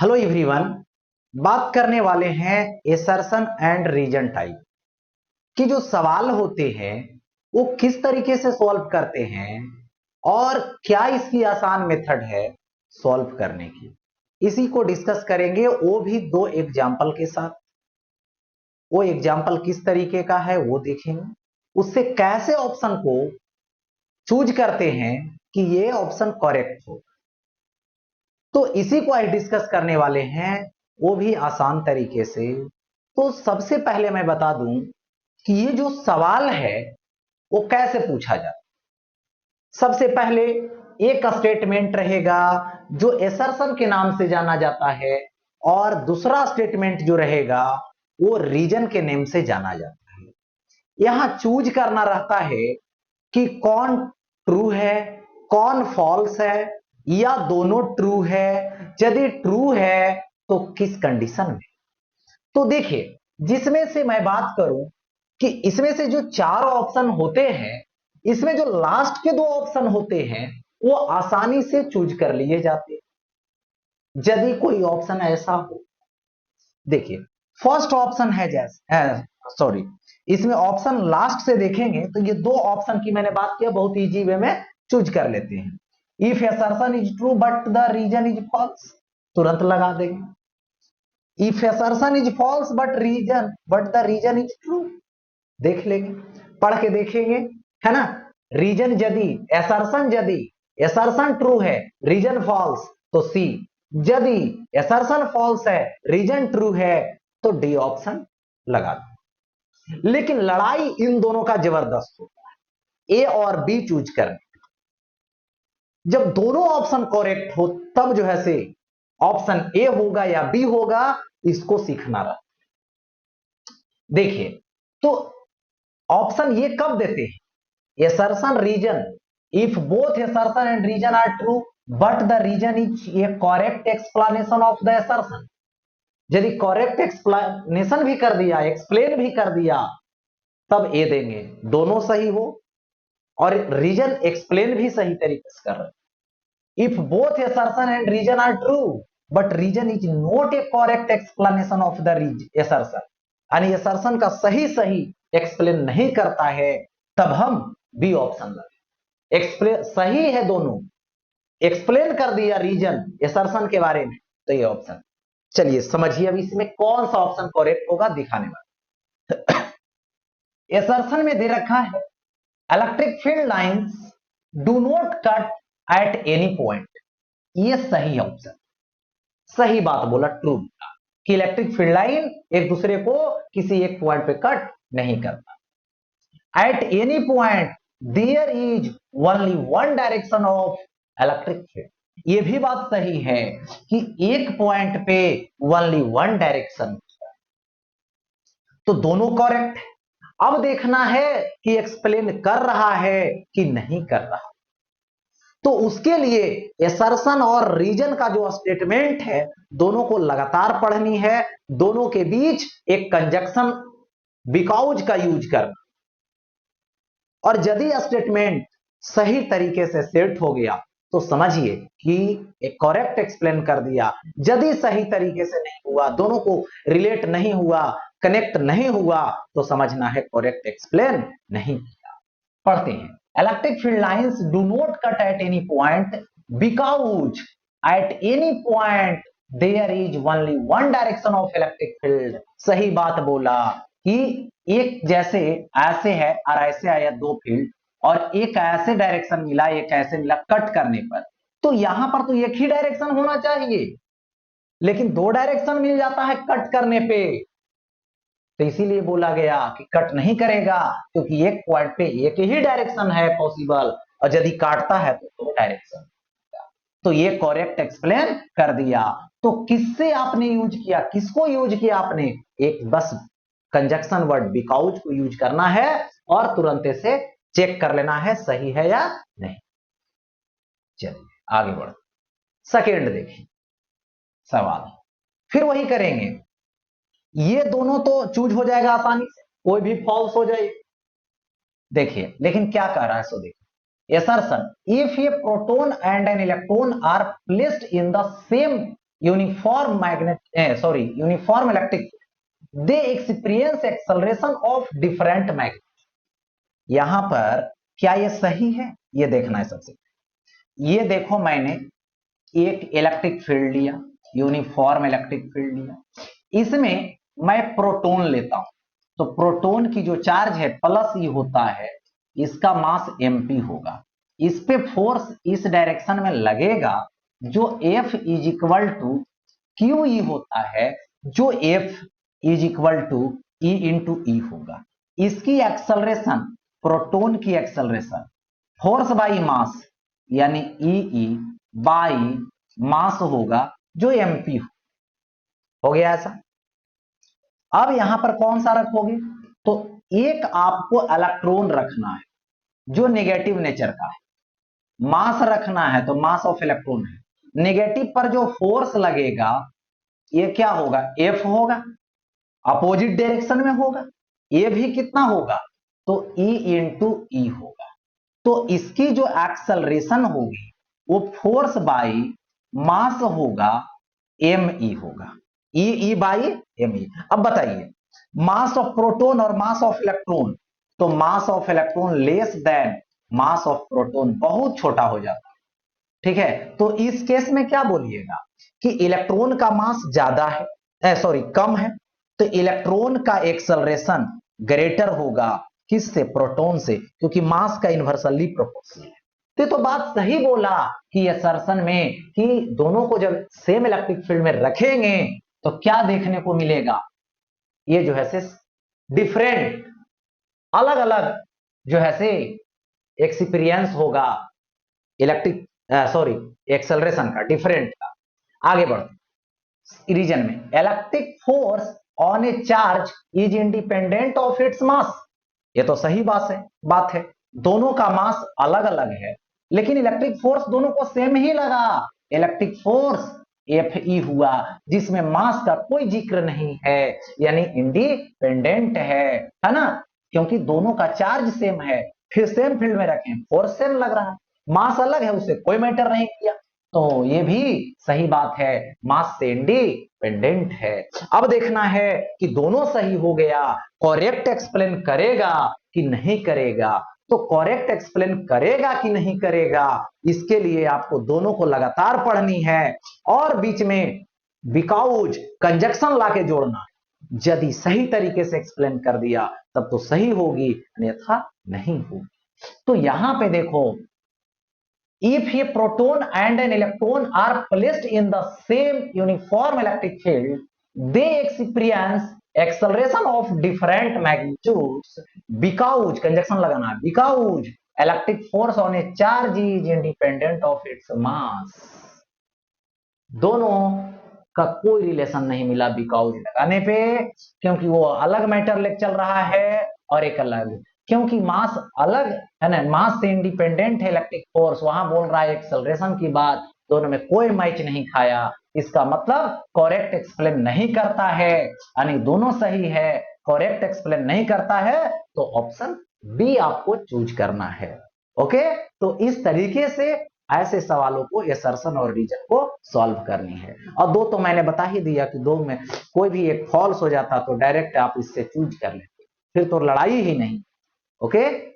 Hello everyone. बात करने वाले हैं एसर्शन एंड रीजन टाइप कि जो सवाल होते हैं वो किस तरीके से सॉल्व करते हैं और क्या इसकी आसान मेथड है सॉल्व करने की। इसी को डिस्कस करेंगे, वो भी दो एग्जाम्पल के साथ। वो एग्जाम्पल किस तरीके का है वो देखेंगे, उससे कैसे ऑप्शन को चूज करते हैं कि ये ऑप्शन करेक्ट हो। तो इसी को आज डिस्कस करने वाले हैं, वो भी आसान तरीके से। तो सबसे पहले मैं बता दूं कि ये जो सवाल है वो कैसे पूछा जाए। सबसे पहले एक स्टेटमेंट रहेगा जो एसर्शन के नाम से जाना जाता है, और दूसरा स्टेटमेंट जो रहेगा वो रीजन के नेम से जाना जाता है। यहां चूज करना रहता है कि कौन ट्रू है, कौन फॉल्स है, या दोनों ट्रू है। यदि ट्रू है तो किस कंडीशन में। तो देखिए, जिसमें से मैं बात करूं कि इसमें से जो चार ऑप्शन होते हैं, इसमें जो लास्ट के दो ऑप्शन होते हैं वो आसानी से चूज कर लिए जाते हैं यदि कोई ऑप्शन ऐसा हो। देखिए, फर्स्ट ऑप्शन है जैसे सॉरी, इसमें ऑप्शन लास्ट से देखेंगे तो ये दो ऑप्शन की मैंने बात किया, बहुत इजी वे में चूज कर लेते हैं। If assertion is true but the reason is false, तुरंत लगा देंगे। If assertion is false but the reason is true, देख लेंगे, पढ़ के देखेंगे, है ना। रीजन यदि असर्शन यदि असर्शन ट्रू है, रीजन फॉल्स, तो सी। यदि असर्शन फॉल्स है, रीजन ट्रू है, तो डी ऑप्शन लगा दो। लेकिन लड़ाई इन दोनों का जबरदस्त होता है, ए और बी चूज करने। जब दोनों ऑप्शन करेक्ट हो तब जो है से ऑप्शन ए होगा या बी होगा, इसको सीखना रहा। देखिए, तो ऑप्शन ये कब देते हैं? assertion reason, if both assertion and reason are true but the reason is a correct explanation of the assertion। यदि करेक्ट एक्सप्लेनेशन भी कर दिया, एक्सप्लेन भी कर दिया, तब ए देंगे, दोनों सही हो और रीजन एक्सप्लेन भी सही तरीके से कर रहे। If both assertion and reason are true but reason is not a correct explanation of the assertion, यानी assertion का सही सही एक्सप्लेन नहीं करता है, तब हम बी ऑप्शन लगे। एक्सप्लेन सही है दोनों, एक्सप्लेन कर दिया रीजन assertion के बारे में, तो ये ऑप्शन। चलिए समझिए अब इसमें कौन सा ऑप्शन करेक्ट होगा दिखाने वाला। assertion में दे रखा है electric field lines do not cut at any point. ये सही ऑप्शन, सही बात बोला, ट्रू कि इलेक्ट्रिक फील्ड लाइन एक दूसरे को किसी एक पॉइंट पे कट नहीं करता। At any point there is only one direction of electric field. ये भी बात सही है कि एक पॉइंट पे ओनली वन डायरेक्शन, तो दोनों करेक्ट। अब देखना है कि एक्सप्लेन कर रहा है कि नहीं कर रहा। तो उसके लिए एसर्शन और रीजन का जो स्टेटमेंट है, दोनों को लगातार पढ़नी है, दोनों के बीच एक कंजक्शन बिकॉज का यूज करना। और यदि स्टेटमेंट सही तरीके से सेट हो गया तो समझिए कि एक करेक्ट एक्सप्लेन कर दिया। यदि सही तरीके से नहीं हुआ, दोनों को रिलेट नहीं हुआ, कनेक्ट नहीं हुआ, तो समझना है करेक्ट एक्सप्लेन नहीं किया। पढ़ते हैं, electric field lines do not cut at any point because at any point there is only one direction of electric field. सही बात बोला कि एक जैसे ऐसे है और ऐसे आया दो फील्ड, और एक ऐसे डायरेक्शन मिला, एक ऐसे मिला कट करने पर, तो यहां पर तो एक ही डायरेक्शन होना चाहिए, लेकिन दो डायरेक्शन मिल जाता है कट करने पे। तो इसीलिए बोला गया कि कट नहीं करेगा, क्योंकि एक पॉइंट पे एक ही डायरेक्शन है पॉसिबल, और यदि काटता है तो दो डायरेक्शन। तो ये करेक्ट एक्सप्लेन कर दिया। तो किससे आपने यूज किया, किसको यूज किया आपने? एक बस कंजक्शन वर्ड बिकॉज को यूज करना है और तुरंत से चेक कर लेना है सही है या नहीं। चलिए आगे बढ़ो, सेकेंड देखिए सवाल, फिर वही करेंगे। ये दोनों तो चूज हो जाएगा आसानी से, कोई भी फॉल्स हो जाए। देखिए लेकिन क्या कह रहा है, सो देखिए, assertion if a proton and an electron are placed in the same uniform uniform electric, they experience acceleration of different magnet. यहां पर क्या ये सही है, ये देखना है सबसे। ये देखो, मैंने एक इलेक्ट्रिक फील्ड लिया, यूनिफॉर्म इलेक्ट्रिक फील्ड लिया, इसमें मैं प्रोटॉन लेता हूं, तो प्रोटॉन की जो चार्ज है प्लस ई होता है, इसका मास mp होगा, इस पे फोर्स इस डायरेक्शन में लगेगा जो F is equal to q E होता है, जो F is equal to E into E होगा। इसकी एक्सेलरेशन, प्रोटॉन की एक्सेलरेशन फोर्स बाई मास यानी ई बाई मास होगा जो mp हो गया ऐसा। अब यहां पर कौन सा रखोगे, तो एक आपको इलेक्ट्रॉन रखना है जो नेगेटिव नेचर का है, मास रखना है तो मास ऑफ इलेक्ट्रॉन है, नेगेटिव पर जो फोर्स लगेगा ये क्या होगा, F होगा, अपोजिट डायरेक्शन में होगा, ये भी कितना होगा, तो E इंटू ई होगा। तो इसकी जो एक्सेलरेशन होगी वो फोर्स बाई मास होगा, me होगा, E बाई me। अब बताइए, मास ऑफ प्रोटॉन और मास ऑफ इलेक्ट्रॉन, तो mass of electron less then mass of proton, बहुत छोटा हो जाता है, ठीक है। तो इस केस में क्या बोलिएगा कि इलेक्ट्रॉन का मास ज्यादा है, सॉरी कम है, तो इलेक्ट्रॉन का एक्सेलरेशन ग्रेटर होगा किससे, प्रोटॉन से, क्योंकि मास का इन्वर्सली प्रोपोर्शनल है। तो बात सही बोला कि असर्शन में कि दोनों को जब सेम इलेक्ट्रिक फील्ड में रखेंगे तो क्या देखने को मिलेगा, ये जो है से डिफरेंट, अलग अलग जो है से एक्सपीरियंस होगा इलेक्ट्रिक एक्सेलरेशन का, डिफरेंट का। आगे बढ़ते रीजन में, electric force on A charge is independent of its mass. ये तो सही बात है, दोनों का मास अलग अलग है लेकिन इलेक्ट्रिक फोर्स दोनों को सेम ही लगा, इलेक्ट्रिक फोर्स Fe हुआ जिसमें मास का कोई जिक्र नहीं है, यानी इंडिपेंडेंट है ना, क्योंकि दोनों का चार्ज सेम है, फिर सेम फील्ड में रखें फोर्स सेम लग रहा है, मास अलग है उससे कोई मैटर नहीं किया, तो ये भी सही बात है, मास से इंडिपेंडेंट है। अब देखना है कि दोनों सही हो गया, करेक्ट एक्सप्लेन करेगा कि नहीं करेगा, तो करेक्ट एक्सप्लेन करेगा कि नहीं करेगा, इसके लिए आपको दोनों को लगातार पढ़नी है और बीच में बिकॉज कंजक्शन लाके जोड़ना। यदि सही तरीके से एक्सप्लेन कर दिया तब तो सही होगी, अन्यथा नहीं होगी। तो यहां पे देखो, if a proton and an electron are placed in the same uniform electric field, they experience acceleration of different magnitudes because, conjunction लगाना, because electric force on a charge is independent of its mass। दोनों का कोई relation नहीं मिला because लगाने पे, क्योंकि वो अलग मैटर ले चल रहा है और एक अलग, क्योंकि मास अलग है ना, मास से इंडिपेंडेंट है इलेक्ट्रिक फोर्स, वहां बोल रहा है एक्सेलरेशन की बात, दोनों में कोई मैच नहीं खाया, इसका मतलब करेक्ट एक्सप्लेन नहीं करता है, यानी दोनों सही है, करेक्ट एक्सप्लेन नहीं करता है, तो ऑप्शन बी आपको चूज करना है। ओके, तो इस तरीके से ऐसे सवालों को असर्शन और रीजन को सॉल्व करनी है। और दो तो मैंने बता ही दिया कि दो में कोई भी एक फॉल्स हो जाता तो डायरेक्ट आप इससे चूज कर लेते, फिर तो लड़ाई ही नहीं। ओके।